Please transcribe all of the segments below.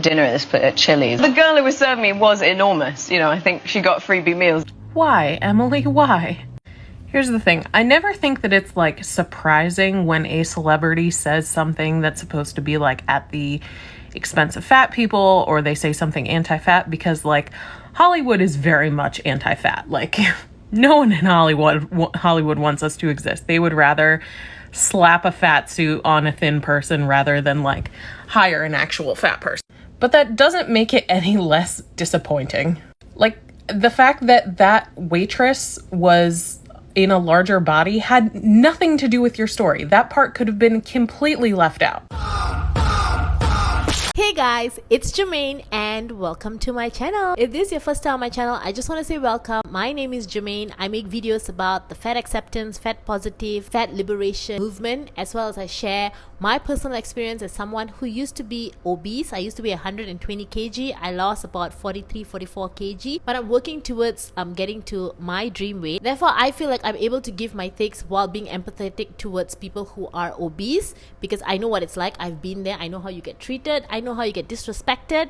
Dinner at Chili's. The girl who was serving me was enormous. You know, I think she got freebie meals. Why, Emily? Why? Here's the thing. I never think that it's like surprising when a celebrity says something that's supposed to be like at the expense of fat people, or they say something anti-fat, because like Hollywood is very much anti-fat. Like no one in Hollywood wants us to exist. They would rather slap a fat suit on a thin person rather than like hire an actual fat person. But that doesn't make it any less disappointing. Like the fact that that waitress was in a larger body had nothing to do with your story. That part could have been completely left out. Hey guys, it's Jermaine and welcome to my channel. If this is your first time on my channel, I just want to say welcome. My name is Jermaine. I make videos about the fat acceptance, fat positive, fat liberation movement, as well as I share my personal experience as someone who used to be obese. I used to be 120 kg. I lost about 44 kg, but I'm working towards getting to my dream weight. Therefore, I feel like I'm able to give my takes while being empathetic towards people who are obese, because I know what it's like. I've been there. I know how you get treated. I know how you get disrespected.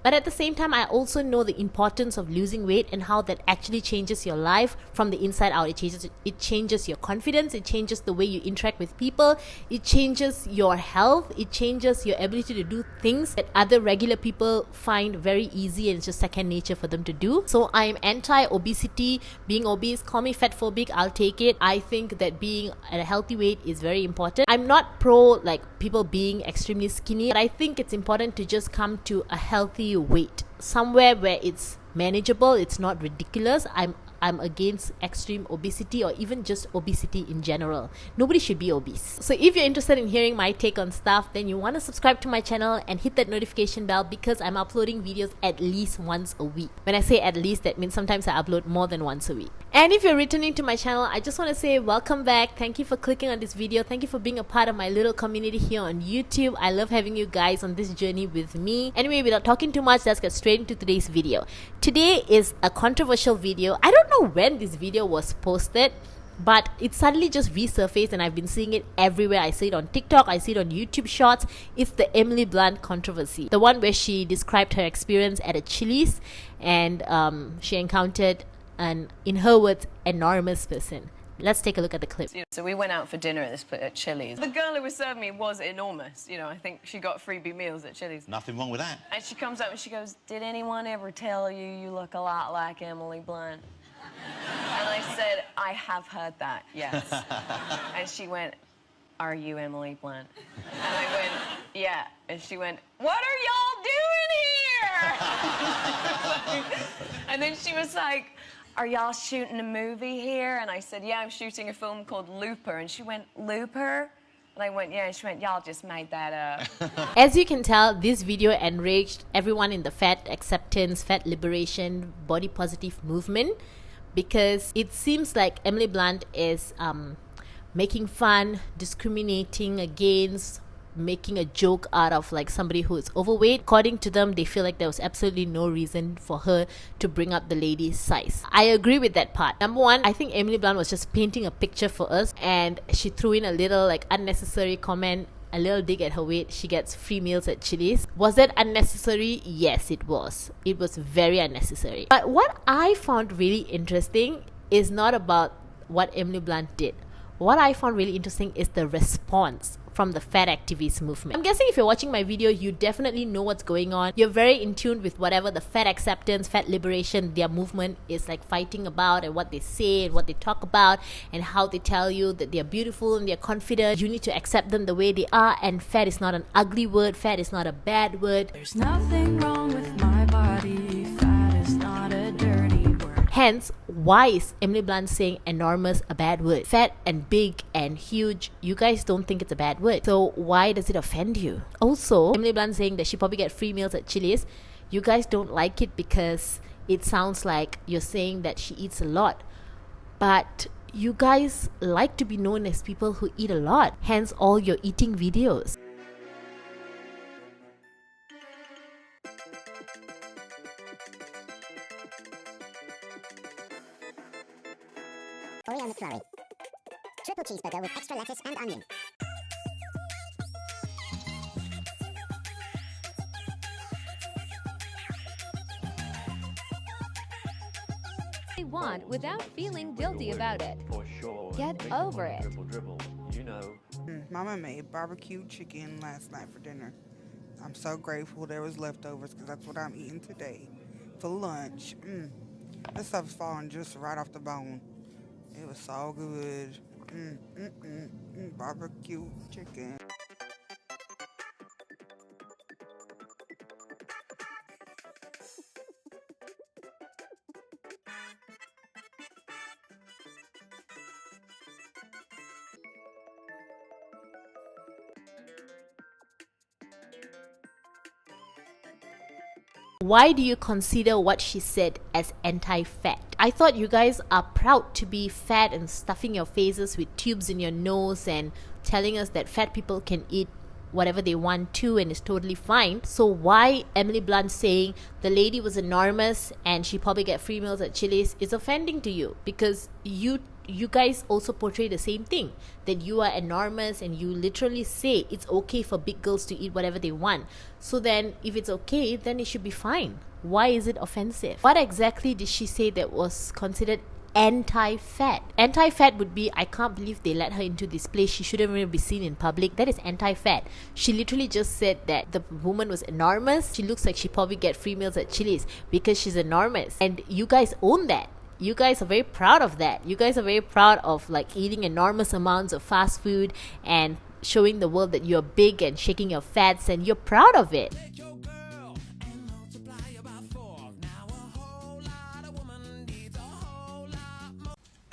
But at the same time, I also know the importance of losing weight and how that actually changes your life from the inside out. It changes your confidence. It changes the way you interact with people. It changes your health. It changes your ability to do things that other regular people find very easy and it's just second nature for them to do. So I'm anti-obesity. Being obese, call me fatphobic, I'll take it. I think that being at a healthy weight is very important. I'm not pro like people being extremely skinny, but I think it's important to just come to a healthy weight, somewhere where it's manageable, it's not ridiculous. I'm against extreme obesity or even just obesity in general. Nobody should be obese. So if you're interested in hearing my take on stuff, then you want to subscribe to my channel and hit that notification bell, because I'm uploading videos at least once a week. When I say at least, that means sometimes I upload more than once a week. And if you're returning to my channel, I just want to say welcome back. Thank you for clicking on this video. Thank you for being a part of my little community here on YouTube. I love having you guys on this journey with me. Anyway, without talking too much, let's get straight into today's video. Today is a controversial video. I don't know when this video was posted, but it suddenly just resurfaced and I've been seeing it everywhere. I see it on TikTok, I see it on YouTube Shorts. It's the Emily Blunt controversy, the one where she described her experience at a Chili's and she encountered an, in her words, enormous person. Let's take a look at the clip. So we went out for dinner at Chili's. The girl who was serving me was enormous. You know, I think she got freebie meals at Chili's. Nothing wrong with that. And she comes up and she goes, "Did anyone ever tell you you look a lot like Emily Blunt?" And I said, "I have heard that, yes." And she went, "Are you Emily Blunt?" And I went, "Yeah." And she went, "What are y'all doing here?" And then she was like, "Are y'all shooting a movie here?" And I said, "Yeah, I'm shooting a film called Looper." And she went, "Looper?" And I went, "Yeah." And she went, "Y'all just made that up." As you can tell, this video enraged everyone in the fat acceptance, fat liberation, body positive movement, because it seems like Emily Blunt is making fun, discriminating against, making a joke out of like somebody who is overweight. According to them, they feel like there was absolutely no reason for her to bring up the lady's size. I agree with that part. Number one, I think Emily Blunt was just painting a picture for us, and she threw in a little like unnecessary comment, a little dig at her weight. She gets free meals at Chili's. Was that unnecessary? Yes, it was. It was very unnecessary. But what I found really interesting is not about what Emily Blunt did. What I found really interesting is the response from the fat activist movement. I'm guessing if you're watching my video, you definitely know what's going on. You're very in tune with whatever the fat acceptance, fat liberation, their movement is like fighting about, and what they say and what they talk about, and how they tell you that they're beautiful and they're confident. You need to accept them the way they are, and fat is not an ugly word, fat is not a bad word. There's nothing wrong with my body, fat is not a dirty word. Hence, why is Emily Blunt saying enormous a bad word? Fat and big and huge, you guys don't think it's a bad word. So why does it offend you? Also, Emily Blunt saying that she probably get free meals at Chili's. You guys don't like it because it sounds like you're saying that she eats a lot. But you guys like to be known as people who eat a lot. Hence all your eating videos. Oreo McFlurry. Triple cheeseburger with extra lettuce and onion. they want without feeling guilty about it. For sure. Get Dribble, over it. Dribble, dribble. You know. Mama made BBQ chicken last night for dinner. I'm so grateful there was leftovers because that's what I'm eating today for lunch. This stuff's falling just right off the bone. It was so good. BBQ chicken. Why do you consider what she said as anti-fat? I thought you guys are proud to be fat and stuffing your faces with tubes in your nose and telling us that fat people can eat whatever they want to and it's totally fine. So why Emily Blunt saying the lady was enormous and she probably get free meals at Chili's is offending to you? Because you guys also portray the same thing, that you are enormous and you literally say it's okay for big girls to eat whatever they want. So then if it's okay, then it should be fine. Why is it offensive? What exactly did she say that was considered anti-fat? Anti-fat would be, I can't believe they let her into this place, she shouldn't even be seen in public. That is anti-fat. She literally just said that the woman was enormous. She looks like she probably get free meals at Chili's because she's enormous, and you guys own that. You guys are very proud of that. You guys are very proud of like eating enormous amounts of fast food and showing the world that you're big and shaking your fats, and you're proud of it.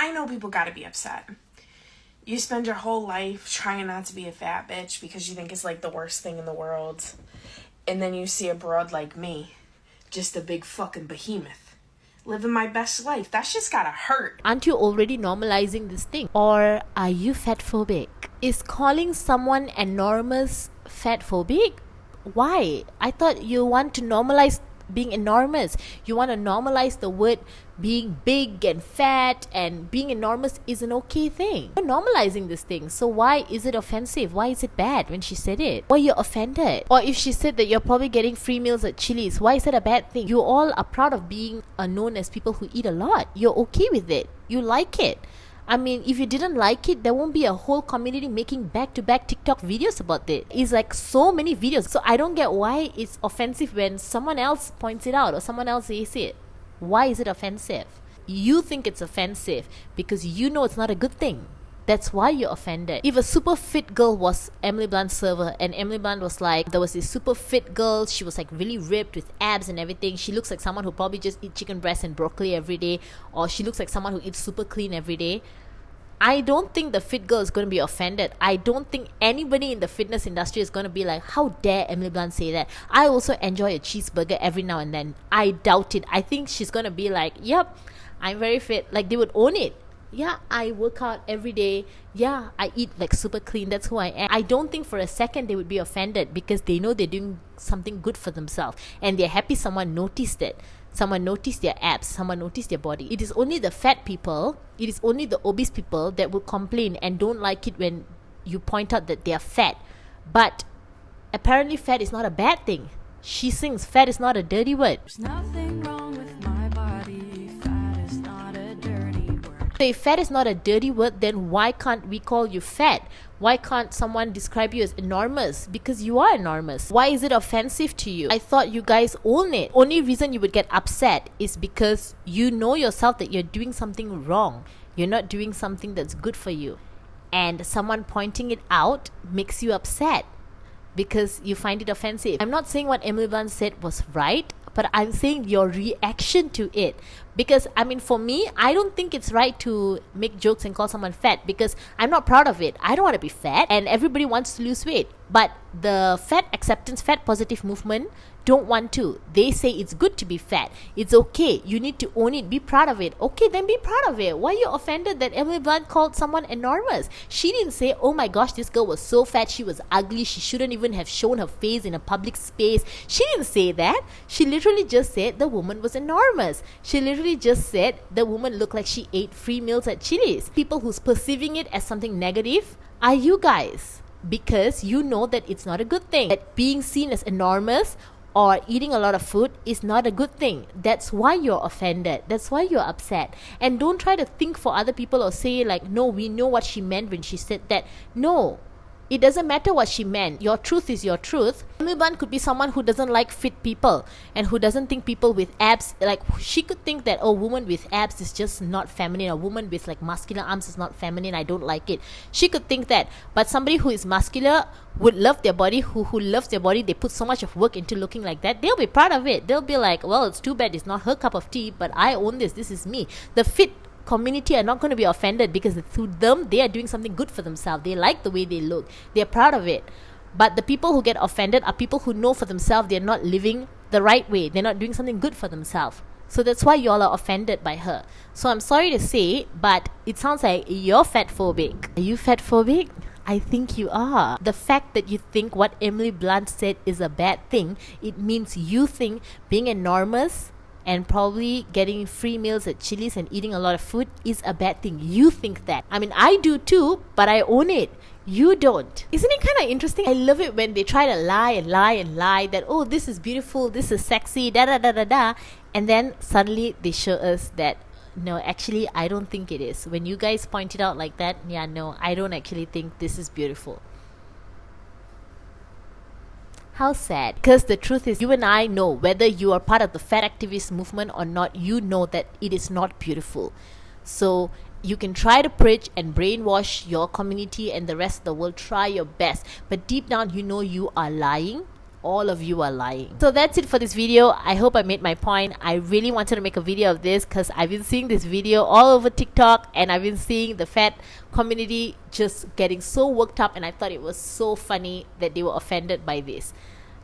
I know people gotta be upset. You spend your whole life trying not to be a fat bitch because you think it's like the worst thing in the world. And then you see a broad like me, just a big fucking behemoth, living my best life. That's just gotta hurt. Aren't you already normalizing this thing? Or are you fatphobic? Is calling someone enormous fatphobic? Why? I thought you want to normalize being enormous. You want to normalize the word being big and fat, and being enormous is an okay thing. You're normalizing this thing. So why is it offensive? Why is it bad when she said it? Why you're offended? Or if she said that you're probably getting free meals at Chili's, why is that a bad thing? You all are proud of being known as people who eat a lot. You're okay with it. You like it. I mean, if you didn't like it, there won't be a whole community making back-to-back TikTok videos about it. It's like so many videos. So I don't get why it's offensive when someone else points it out or someone else says it. Why is it offensive? You think it's offensive because you know it's not a good thing. That's why you're offended. If a super fit girl was Emily Blunt's server and Emily Blunt was like, there was this super fit girl, she was like really ripped with abs and everything, she looks like someone who probably just eats chicken breast and broccoli every day, or she looks like someone who eats super clean every day, I don't think the fit girl is going to be offended. I don't think anybody in the fitness industry is going to be like, how dare Emily Blunt say that? I also enjoy a cheeseburger every now and then. I doubt it. I think she's going to be like, yep, I'm very fit. Like, they would own it. Yeah, I work out every day. Yeah, I eat like super clean. That's who I am. I don't think for a second they would be offended because they know they're doing something good for themselves and they're happy someone noticed it. Someone noticed their abs, someone noticed their body. It is only the fat people, it is only the obese people that will complain and don't like it when you point out that they are fat. But apparently fat is not a bad thing. She sings fat is not a dirty word. There's nothing wrong with my body. Fat is not a dirty word. So if fat is not a dirty word, then why can't we call you fat? Why can't someone describe you as enormous? Because you are enormous. Why is it offensive to you? I thought you guys own it. Only reason you would get upset is because you know yourself that you're doing something wrong. You're not doing something that's good for you. And someone pointing it out makes you upset because you find it offensive. I'm not saying what Emily Blunt said was right, but I'm saying your reaction to it. Because, I mean, for me, I don't think it's right to make jokes and call someone fat because I'm not proud of it. I don't want to be fat and everybody wants to lose weight. But the fat acceptance, fat positive movement don't want to. They say it's good to be fat. It's okay. You need to own it. Be proud of it. Okay, then be proud of it. Why are you offended that Emily Blunt called someone enormous? She didn't say, oh my gosh, this girl was so fat, she was ugly, she shouldn't even have shown her face in a public space. She didn't say that. She literally just said the woman was enormous. She literally just said the woman looked like she ate free meals at Chili's. People who's perceiving it as something negative are you guys. Because you know that it's not a good thing. That being seen as enormous or eating a lot of food is not a good thing. That's why you're offended. That's why you're upset. And don't try to think for other people or say like, no, we know what she meant when she said that. No, it doesn't matter what she meant. Your truth is your truth. Emily Blunt could be someone who doesn't like fit people and who doesn't think people with abs, like she could think that, oh, woman with abs is just not feminine, or woman with like muscular arms is not feminine, I don't like it. She could think that. But somebody who is muscular would love their body, who loves their body, they put so much of work into looking like that, they'll be proud of it. They'll be like, well, it's too bad it's not her cup of tea, but I own this. This is me. The fit community are not going to be offended because through them they are doing something good for themselves. They like the way they look, they're proud of it. But the people who get offended are people who know for themselves they're not living the right way, they're not doing something good for themselves. So that's why y'all are offended by her. So I'm sorry to say, but it sounds like you're fat phobic. Are you fat phobic? I think you are. The fact that you think what Emily Blunt said is a bad thing, it means you think being enormous and probably getting free meals at Chili's and eating a lot of food is a bad thing. You think that. I mean, I do too, but I own it. You don't. Isn't it kind of interesting? I love it when they try to lie and lie and lie that, oh, this is beautiful, this is sexy, da da da da da. And then suddenly they show us that, no, actually, I don't think it is. When you guys point it out like that, yeah, no, I don't actually think this is beautiful. How sad. Because the truth is, you and I know, whether you are part of the fat activist movement or not, you know that it is not beautiful. So you can try to preach and brainwash your community and the rest of the world, try your best, but deep down you know you are lying. All of you are lying. So that's it for this video. I hope I made my point. I really wanted to make a video of this because I've been seeing this video all over TikTok, and I've been seeing the fat community just getting so worked up, and I thought it was so funny that they were offended by this.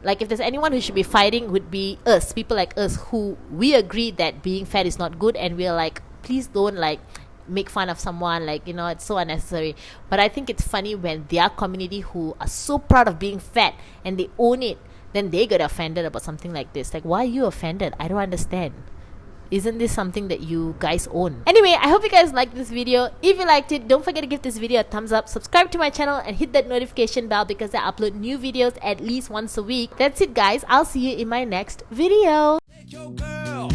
Like, if there's anyone who should be fighting, would be us, people like us, who we agree that being fat is not good, and we're like, please don't like make fun of someone, like, you know, it's so unnecessary. But I think it's funny when their community who are so proud of being fat and they own it, then they get offended about something like this. Like, why are you offended? I don't understand. Isn't this something that you guys own? Anyway, I hope you guys liked this video. If you liked it, don't forget to give this video a thumbs up, subscribe to my channel, and hit that notification bell because I upload new videos at least once a week. That's it, guys. I'll see you in my next video. Your girl